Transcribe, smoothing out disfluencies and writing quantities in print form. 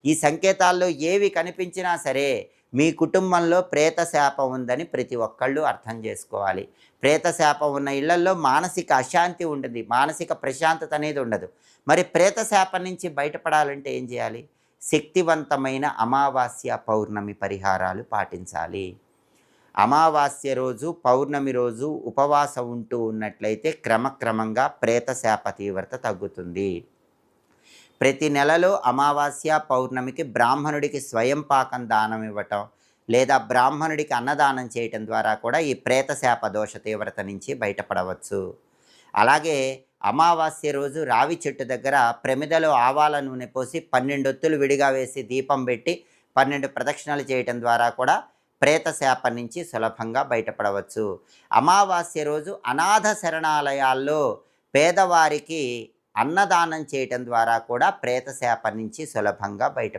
ఈ సంకేతాల్లో ఏవి కనిపించినా సరే మీ కుటుంబంలో ప్రేతశాపం ఉందని ప్రతి ఒక్కళ్ళు అర్థం చేసుకోవాలి. ప్రేతశాపం ఉన్న ఇళ్లల్లో మానసిక అశాంతి ఉంటుంది. మానసిక ప్రశాంతత అనేది ఉండదు. మరి ప్రేతశాపం నుంచి బయటపడాలంటే ఏం చేయాలి? శక్తివంతమైన అమావాస్య, పౌర్ణమి పరిహారాలు పాటించాలి. అమావాస్య రోజు, పౌర్ణమి రోజు ఉపవాసం ఉంటూ ఉన్నట్లయితే క్రమక్రమంగా ప్రేతశాప తీవ్రత తగ్గుతుంది. ప్రతి నెలలో అమావాస్య, పౌర్ణమికి బ్రాహ్మణుడికి స్వయం పాకం దానం ఇవ్వటం, లేదా బ్రాహ్మణుడికి అన్నదానం చేయటం ద్వారా కూడా ఈ ప్రేతశాప దోష తీవ్రత నుంచి బయటపడవచ్చు. అలాగే అమావాస్య రోజు రావి చెట్టు దగ్గర ప్రమిదలో ఆవాల నూనె పోసి 12 ఒత్తులు విడిగా వేసి దీపం పెట్టి 12 ప్రదక్షిణలు చేయటం ద్వారా కూడా ప్రేతశాప నుంచి సులభంగా బయటపడవచ్చు. అమావాస్య రోజు అనాథ శరణాలయాల్లో పేదవారికి అన్నదానం చేయటం ద్వారా కూడా ప్రేతశాప నుంచి సులభంగా బయట